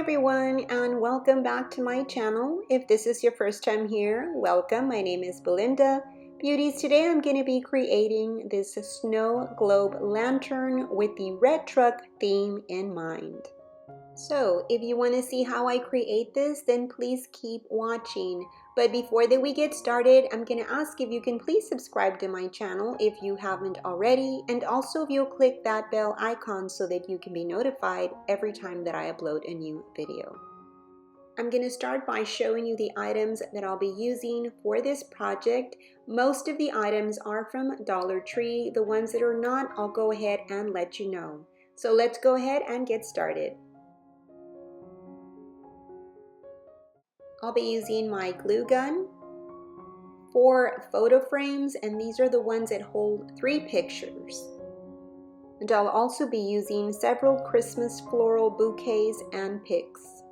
everyone, and welcome back to my channel. If this is your first time here, welcome. My name is Belinda. Beauties, today I'm going to be creating this snow globe lantern with the red truck theme in mind. So if you want to see how I create this, then please keep watching. But before that we get started, I'm going to ask if you can please subscribe to my channel if you haven't already, and also if you'll click that bell icon so that you can be notified every time that I upload a new video. I'm going to start by showing you the items that I'll be using for this project. Most of the items are from Dollar Tree. The ones that are not, I'll go ahead and let you know. So let's go ahead and get started. I'll be using my glue gun, 4 photo frames, and these are the ones that hold 3 pictures. And I'll also be using several Christmas floral bouquets and picks.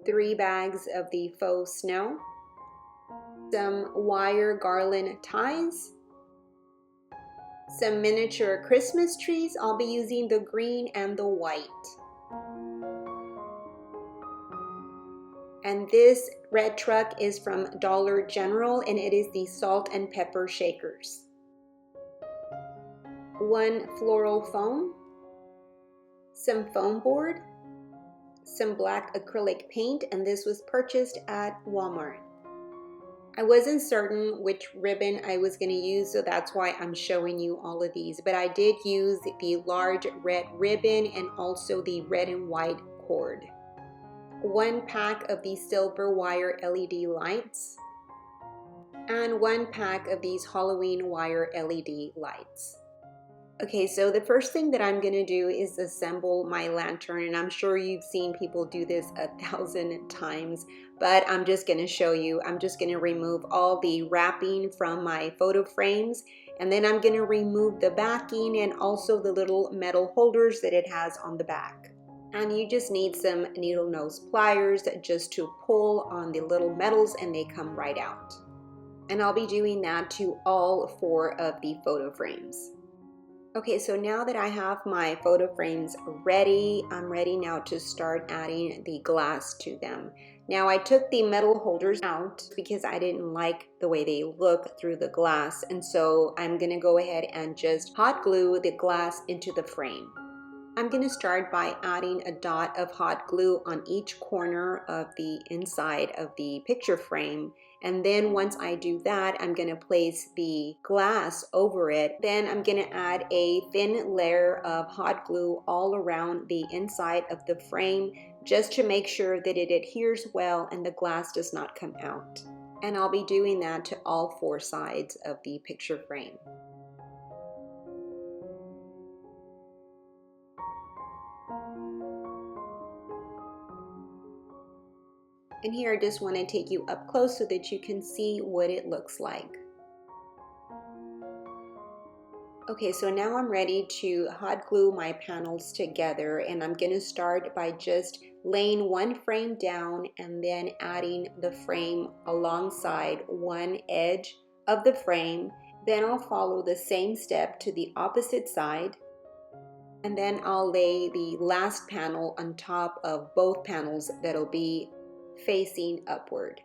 3 bags of the faux snow, some wire garland ties, some miniature Christmas trees. I'll be using the green and the white. And this red truck is from Dollar General, and it is the salt and pepper shakers. 1 floral foam, some foam board, some black acrylic paint, and this was purchased at Walmart. I wasn't certain which ribbon I was going to use, so that's why I'm showing you all of these. But I did use the large red ribbon and also the red and white cord. 1 pack of these silver wire LED lights, and 1 pack of these Halloween wire LED lights. Okay, so the first thing that I'm gonna do is assemble my lantern, and I'm sure you've seen people do this 1,000 times, but I'm just gonna show you. I'm just gonna remove all the wrapping from my photo frames, and then I'm gonna remove the backing and also the little metal holders that it has on the back. And you just need some needle nose pliers just to pull on the little metals and they come right out. And I'll be doing that to all 4 of the photo frames. Okay, so now that I have my photo frames ready, I'm ready now to start adding the glass to them. Now I took the metal holders out because I didn't like the way they look through the glass, and so I'm gonna go ahead and just hot glue the glass into the frame. I'm going to start by adding a dot of hot glue on each corner of the inside of the picture frame. And then once I do that, I'm going to place the glass over it. Then I'm going to add a thin layer of hot glue all around the inside of the frame just to make sure that it adheres well and the glass does not come out. And I'll be doing that to all 4 sides of the picture frame. And here I just want to take you up close so that you can see what it looks like. Okay, so now I'm ready to hot glue my panels together, and I'm going to start by just laying 1 frame down and then adding the frame alongside one edge of the frame. Then I'll follow the same step to the opposite side, and then I'll lay the last panel on top of both panels that'll be facing upward.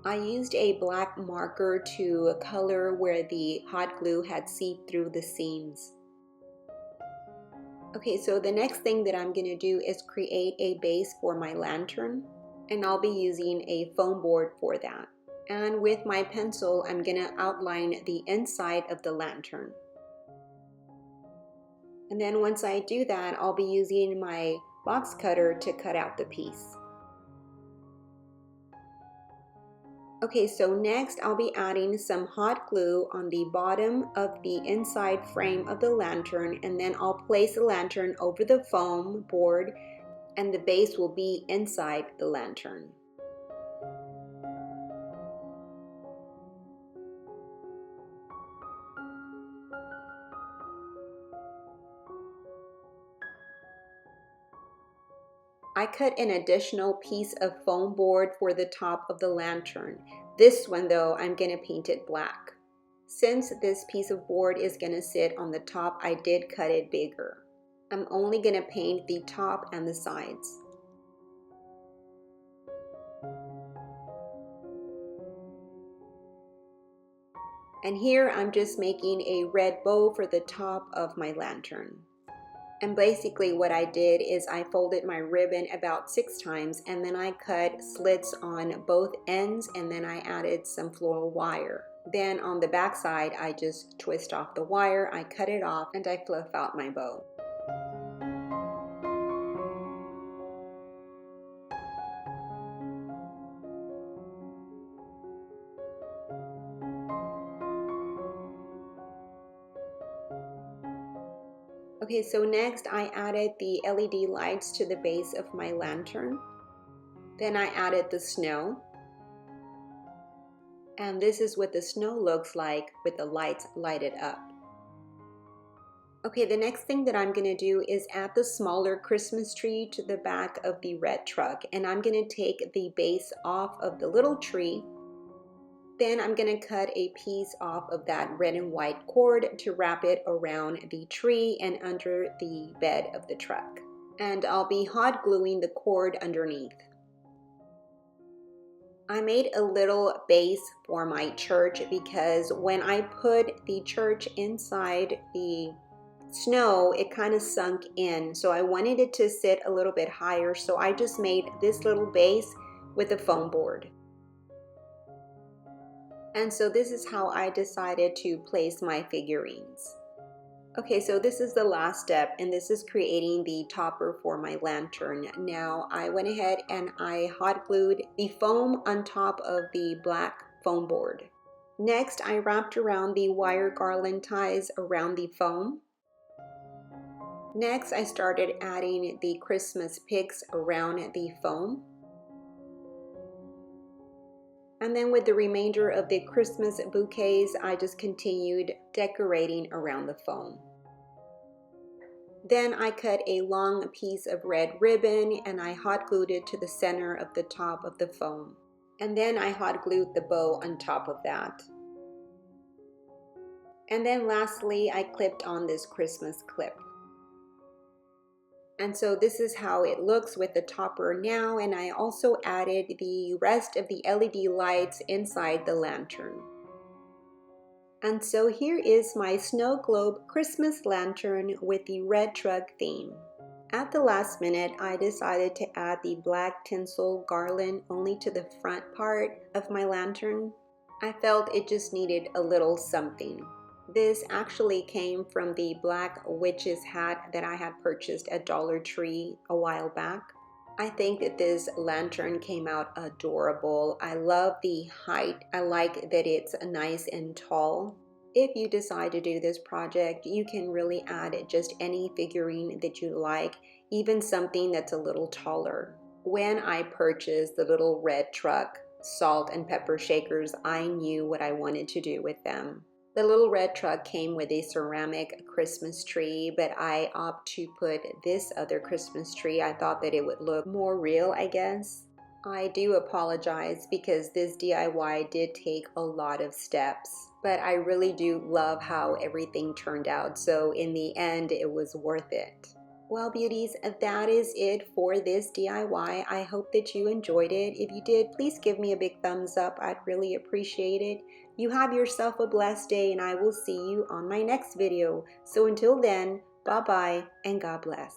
I used a black marker to color where the hot glue had seeped through the seams. Okay, so the next thing that I'm going to do is create a base for my lantern, and I'll be using a foam board for that. And with my pencil, I'm going to outline the inside of the lantern. And then once I do that, I'll be using my box cutter to cut out the piece. Okay, so next I'll be adding some hot glue on the bottom of the inside frame of the lantern, and then I'll place the lantern over the foam board, and the base will be inside the lantern. I cut an additional piece of foam board for the top of the lantern. This one though, I'm going to paint it black. Since this piece of board is going to sit on the top, I did cut it bigger. I'm only going to paint the top and the sides. And here I'm just making a red bow for the top of my lantern. And basically what I did is I folded my ribbon about 6 times and then I cut slits on both ends and then I added some floral wire. Then on the back side, I just twist off the wire, I cut it off, and I fluff out my bow. Okay, so next I added the LED lights to the base of my lantern. Then I added the snow. And this is what the snow looks like with the lights lighted up. Okay, the next thing that I'm gonna do is add the smaller Christmas tree to the back of the red truck. And I'm gonna take the base off of the little tree. Then I'm gonna cut a piece off of that red and white cord to wrap it around the tree and under the bed of the truck. And I'll be hot gluing the cord underneath. I made a little base for my church because when I put the church inside the snow, it kind of sunk in. So I wanted it to sit a little bit higher. So I just made this little base with a foam board. And so this is how I decided to place my figurines. Okay, so this is the last step, and this is creating the topper for my lantern. Now I went ahead and I hot glued the foam on top of the black foam board. Next, I wrapped around the wire garland ties around the foam. Next, I started adding the Christmas picks around the foam. And then with the remainder of the Christmas bouquets, I just continued decorating around the foam. Then I cut a long piece of red ribbon and I hot glued it to the center of the top of the foam. And then I hot glued the bow on top of that. And then lastly, I clipped on this Christmas clip. And so this is how it looks with the topper now, and I also added the rest of the LED lights inside the lantern. And so here is my snow globe Christmas lantern with the red truck theme. At the last minute, I decided to add the black tinsel garland only to the front part of my lantern. I felt it just needed a little something. This actually came from the black witch's hat that I had purchased at Dollar Tree a while back. I think that this lantern came out adorable. I love the height. I like that it's nice and tall. If you decide to do this project, you can really add just any figurine that you like, even something that's a little taller. When I purchased the little red truck salt and pepper shakers, I knew what I wanted to do with them. The little red truck came with a ceramic Christmas tree, but I opted to put this other Christmas tree. I thought that it would look more real, I guess. I do apologize because this DIY did take a lot of steps, but I really do love how everything turned out. So in the end, it was worth it. Well, beauties, that is it for this DIY. I hope that you enjoyed it. If you did, please give me a big thumbs up. I'd really appreciate it. You have yourself a blessed day, and I will see you on my next video. So until then, bye-bye and God bless.